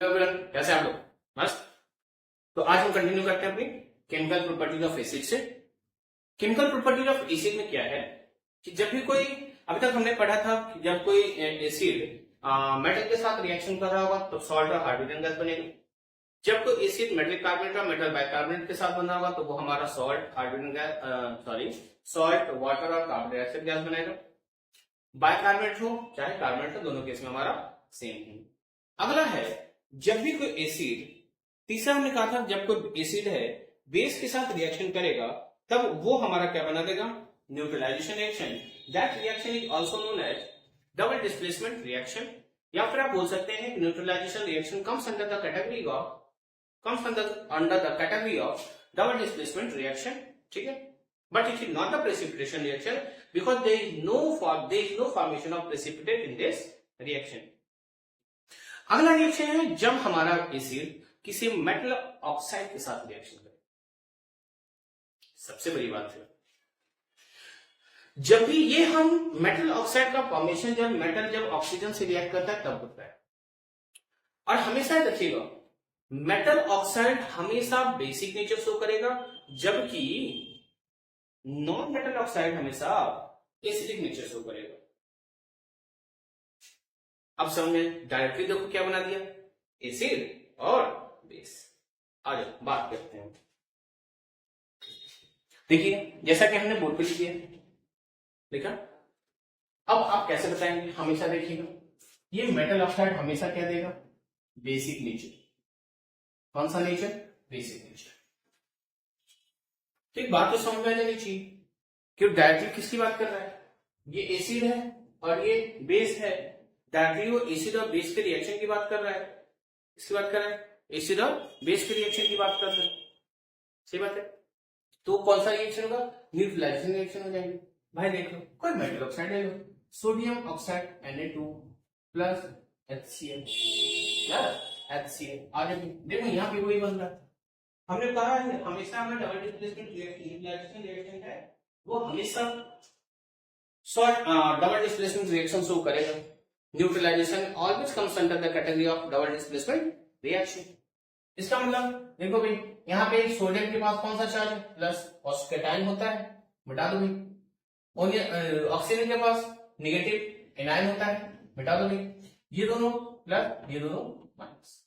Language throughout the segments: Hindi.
एवरीवन, कैसे आप लोग? मस्त। तो आज हम कंटिन्यू करते हैं अपनी केमिकल प्रॉपर्टीज ऑफ एसिड से। केमिकल प्रॉपर्टीज ऑफ एसिड में क्या है कि जब भी कोई, अभी तक हमने पढ़ा था कि जब कोई एसिड मेटल के साथ रिएक्शन कर रहा होगा तो सॉल्ट और हाइड्रोजन गैस बनेगी। जब कोई एसिड मेटल कार्बोनेट और मेटल बाइकार्बोनेट के साथ बना होगा तो वो हमारा salt hydrogen gas salt water और कार्बन डाइऑक्साइड गैस बनेगा। बाइकार्बोनेट हो चाहे कार्बोनेट हो, दोनों केस में हमारा सेम है। अगला है, जब भी कोई एसिड, तीसरा हमने कहा था जब कोई एसिड है बेस के साथ रिएक्शन करेगा तब वो हमारा क्या बना देगा? Neutralisation reaction. That reaction is also known as double displacement reaction, या फिर आप बोल सकते हैं कि neutralisation reaction comes under the category of double displacement reaction. ठीक है, but it is not the precipitation reaction because there is no formation of precipitate in this reaction. अगला रिएक्शन है जब हमारा एसिड किसी मेटल ऑक्साइड के साथ रिएक्शन करे। सबसे बड़ी बात है, जब भी ये हम मेटल ऑक्साइड का फॉर्मेशन जब ऑक्सीजन से रिएक्ट करता है तब होता है। और हमेशा रखिएगा, मेटल ऑक्साइड हमेशा बेसिक नेचर शो करेगा, जबकि नॉन मेटल ऑक्साइड हमेशा एसिडिक नेचर शो करेगा। अब समझ में डायरेक्टली देखो क्या बना दिया, एसिड और बेस। आज बात करते हैं। देखिए जैसा कि हमने बोर्ड पे लिख दिया, देखा। अब आप कैसे बताएंगे? हमेशा देखिएगा, ये मेटल ऑक्साइड हमेशा क्या देगा? Basic nature. कौन सा नेचर? Basic nature. तो एक बात तो समझ में आ जानी चाहिए कि डायरेक्टली किसकी बात कर रहा है। ये एसिड है और ये बेस है, डायरेक्टली वो एसिड और बेस के रिएक्शन की बात कर रहा है। किसकी बात कर रहा है? एसिड और बेस के रिएक्शन की बात कर रहा है। सही बात है। तो कौन सा रिएक्शन होगा? न्यूट्रलाइजेशन रिएक्शन हो जाएंगे। भाई देख लो, कोई मेटल ऑक्साइड ले लो, sodium oxide Na2 plus HCl, HCl आ जाएगी। देखो यहाँ पे वही बन रहा है। हमने कहा है हमेशा हमें डबल डिस्प्लेसमेंट रिएक्शन है वो हमेशा डबल डिस्प्लेसमेंट रिएक्शन शो करेगा। Neutralisation always comes under the category of double displacement reaction. इसका मतलब देखो भाई, यहाँ पे सोडियम के पास कौन सा चार्ज है? प्लस, फॉस्फेटाइन होता है, मिटा दो भाई। और ऑक्सीजन के पास नेगेटिव एनायन होता है, मिटा दो भाई। ये दोनों प्लस, ये दोनों माइनस।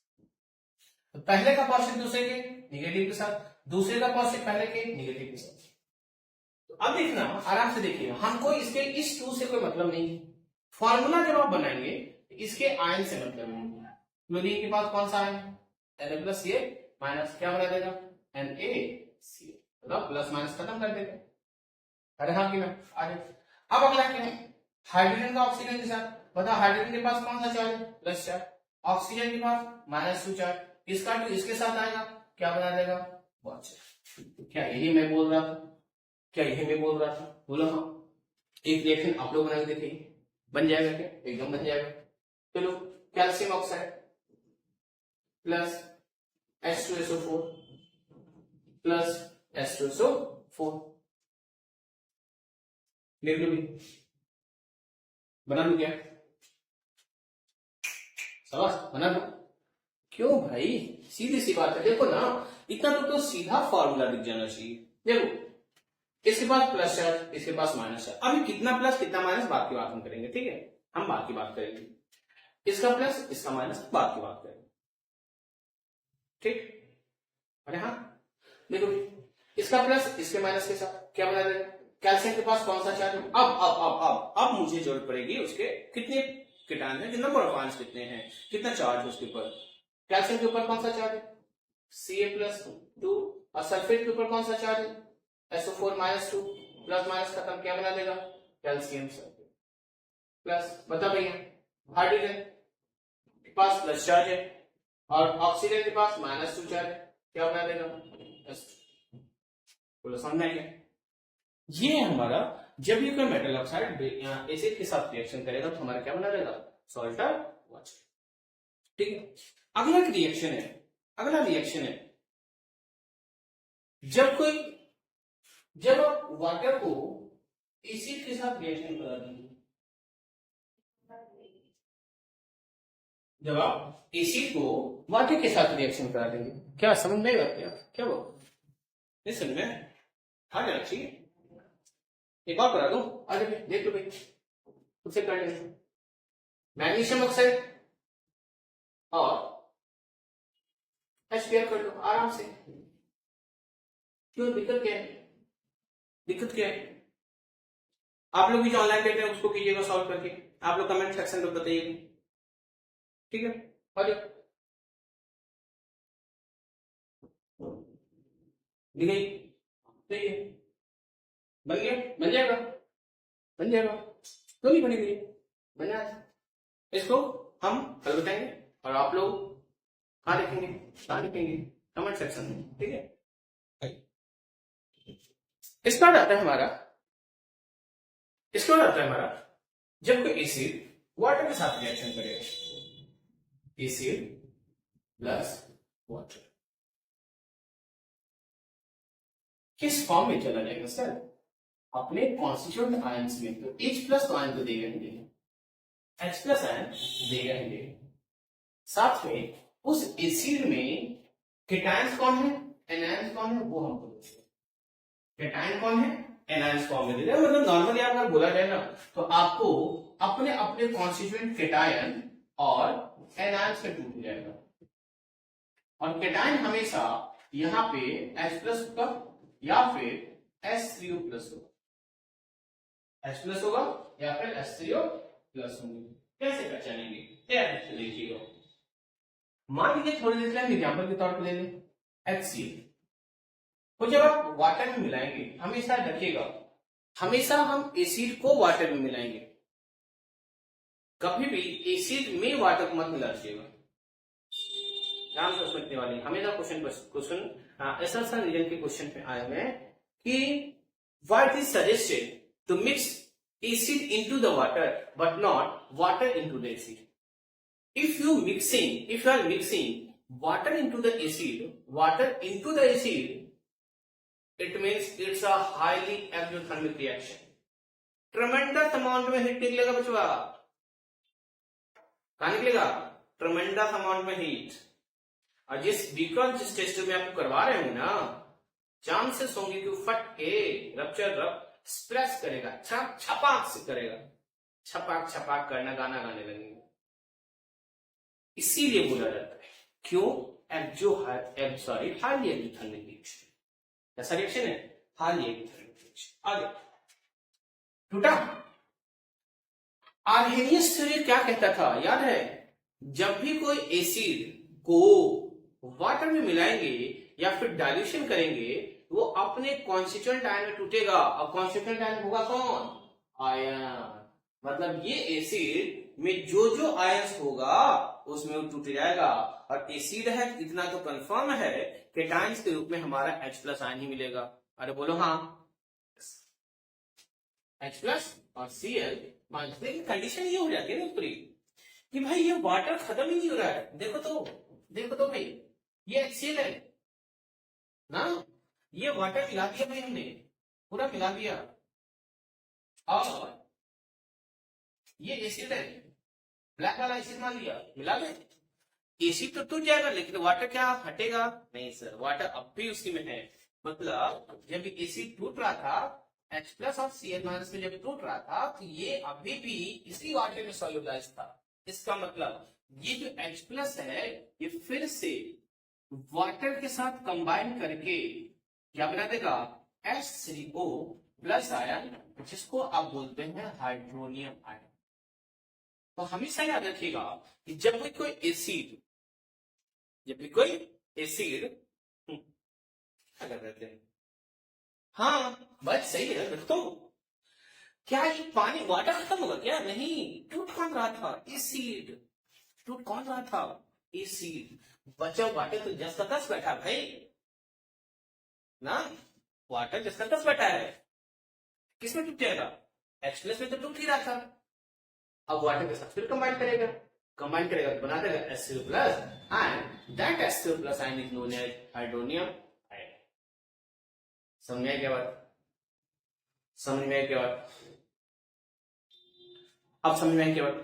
तो पहले का पॉजिटिव दूसरे के निगेटिव के साथ, दूसरे का पॉजिटिव पहले के निगेटिव के साथ। तो अब देखना, आराम से देखिए, हमको इसके इस टू से कोई मतलब नहीं है। फॉर्मूला जब आप बनाएंगे इसके आयन से मतलब है। क्लोरीन के पास कौन सा ion? Na plus Ca minus, क्या बना देगा? NaCl। मतलब प्लस माइनस खत्म कर देगा। अरे हाँ कि ना? आगे अब अगला क्या है? हाइड्रोजन का ऑक्सीजन के साथ। बताओ हाइड्रोजन के पास कौन सा चार्ज है? Plus charge. ऑक्सीजन के पास -2 चार्ज। इसका टू इसके साथ आएगा, क्या बना देगा? बॉन्ड। क्या यही मैं बोल रहा था? बोलो हाँ। एक रिएक्शन आप लोग बना के देखिए, बन जाएगा क्या? एकदम बन जाएगा। चलो, calcium oxide plus H2SO4 plus H2SO4 लिख लो भी, बना लू क्या? समझ बना लो। क्यों भाई, सीधी सी बात है। देखो ना, इतना तो सीधा फॉर्मूला लिख जाना चाहिए। देखो, इसके पास प्लस चार्ज, इसके पास माइनस चार्ज। अभी कितना प्लस कितना माइनस बात की बात हम करेंगे, ठीक है? हम बात की बात करेंगे, इसका प्लस इसका माइनस बात की बात करेंगे, ठीक? अरे हाँ देखो, इसका प्लस इसके माइनस के साथ क्या बना देगा? कैल्शियम के पास कौन सा चार्ज है? अब मुझे जरूरत पड़ेगी उसके कितने कीटाणु है, नंबर ऑफ आयंस कितने हैं, कितना चार्ज है उसके ऊपर। कैल्शियम के ऊपर कौन सा चार्ज है? Ca+2। और सल्फेट के ऊपर कौन सा चार्ज है? SO4 -2। प्लस माइनस खत्म, क्या बना देगा? Calcium sulphate plus. बता भैया, हाइड्रोजन के पास प्लस चार्ज है और ऑक्सीजन के पास -2 चार्ज है, क्या बना देगा? बोलो समझ आएगा? ये हमारा, जब भी कोई मेटल ऑक्साइड एसिड के साथ रिएक्शन करेगा तो हमारा क्या बना रहेगा? सॉल्ट और वाटर। ठीक है, अगला रिएक्शन है जब आप वाटर को एसिड के साथ रिएक्शन करा देंगे जब आप एसिड को वाटर के साथ रिएक्शन करा देंगे। क्या समझ में आएगा? क्या वो नहीं समझ में आ जाना चाहिए। एक और करा दो, आगे देख लो भाई, उससे कर लेंगे। मैग्नीशियम ऑक्साइड और HCl कर लो आराम से। क्यों दिक्कत क्या है? दिक्कत क्या है? आप लोग भी जो ऑनलाइन देख रहे हैं उसको कीजिएगा सॉल्व करके, आप लोग कमेंट सेक्शन में बताइए, ठीक है? और दिखाई सही है, बन गया, बन जाएगा, बन जाएगा, क्यों नहीं बनेगी? बन जाएगा। इसको हम कल बताएंगे और आप लोग कहाँ लिखेंगे, कहाँ लिखेंगे? कमेंट सेक्शन में, ठीक है? इसका आता है हमारा, इसका आता है हमारा जब कोई एसिड वाटर के साथ रिएक्शन करेगा, एसिड प्लस वाटर किस फॉर्म में चला जाएगा सर? अपने कॉन्स्टिट्यूएंट आयंस में। तो H प्लस तो आयन तो देगा ही देगा, H प्लस आयन देगा ही देगा। साथ में उस एसिड में केटायंस कौन है, एनायंस कौन है, वो हमको केटायन कौन है, एनायंस फॉर्म में दे देगा। मतलब नॉर्मली अगर बोला जाए ना तो आपको अपने अपने कॉन्स्टिट्यूएंट केटायन और एनायंस में टूट जाएगा। और केटायन हमेशा यहाँ पे H प्लस होगा या फिर H3O प्लस होगा, H प्लस होगा या फिर H3O प्लस होंगे। कैसे पहचानेंगे? देखिएगा, मान लीजिए थोड़ी देर के लिए एग्जाम्पल के तौर पर ले लें HCl को। जब आप वाटर में मिलाएंगे, हमेशा रखिएगा, हमेशा हम एसिड को वाटर में मिलाएंगे, कभी भी एसिड में वाटर को मत मिला दीजिएगा। ध्यान से समझने वाली हमेशा क्वेश्चन ऐसा रीजन के क्वेश्चन पे आए हुए हैं कि what is suggested to mix acid into the water but not water into the acid. if you are mixing water into the acid, it means it's a highly exothermic reaction. Tremendous amount में हीट निकलेगा बचवा, कहां निकलेगा? ट्रमेंडस अमाउंट में हीट। और जिस टेस्ट में आपको करवा रहे हैं ना, चांसेस होंगे कि फट के रप्चर स्प्रेस करेगा, छपाक से करेगा, छपाक करना, गाना गाने लगेंगे। इसीलिए बोला जाता है, क्यों? Highly exothermic reaction. कैसा रिएक्शन है? Highly exothermic reaction. आगे टूटा। आर्हेनियस थ्योरी क्या कहता था याद है? जब भी कोई एसिड को वाटर में मिलाएंगे या फिर डाइल्यूशन करेंगे, वो अपने कॉन्स्टिट्यूएंट आयन में टूटेगा। और कॉन्स्टिट्यूएंट आयन होगा कौन? आयन। मतलब ये एसिड में जो आयंस होगा उसमें वो टूट जाएगा। और एसिड है इतना तो कंफर्म है, केटायंस के रूप में हमारा H प्लस आयन ही मिलेगा। अरे बोलो हाँ, H प्लस और Cl माइनस। लेकिन कंडीशन ये हो जाती है ना पूरी कि भाई ये वाटर खत्म ही नहीं हो रहा है। देखो तो भाई, ये HCl है ना, ये वाटर मिला दिया भाई, हमने पूरा मिला दिया, और ये एसिड है, ब्लैक वाला एसिड मान लिया, मिला दे, एसिड तो टूट जाएगा, लेकिन वाटर क्या हटेगा? नहीं सर, वाटर अब भी उसी में है। मतलब जब एसिड टूट रहा था, H प्लस और Cl माइनस में जब टूट रहा था, तो ये अभी भी इसी वाटर में सॉल्युलाइज था। इसका मतलब ये जो H प्लस है, ये फिर से वाटर के साथ कंबाइन करके क्या बना देगा? H3O प्लस आयन, जिसको आप बोलते हैं हाइड्रोनियम आयन। तो हमेशा याद रखिएगा कि जब भी कोई एसिड क्या कर रहे थे? हाँ बात सही है, रखता हूं। क्या ये पानी वाटर खत्म होगा क्या? नहीं, टूट कौन रहा था? एसिड। टूट कौन रहा था? एसिड। बचा वाटर तो जस का तस बैठा भाई ना, वाटर जस का तस बैठा है। किसमें टूट जाएगा? H प्लस में तो टूट ही रहा था। अब वाटर के साथ फिर कंबाइन करेगा तो बना देगा HCl plus, and that HCl plus ion is known as hydronium ion. समझ में क्या बात? अब समझ में क्या बात?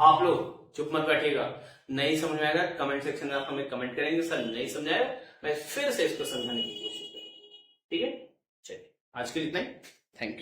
आप लोग चुप मत बैठिएगा, नहीं समझ में आएगा कमेंट सेक्शन में आप हमें कमेंट करेंगे, सर नहीं समझाया, मैं फिर से इसको समझाने की कोशिश करूंगा। ठीक है, चलिए आज के लिए इतना ही, थैंक यू।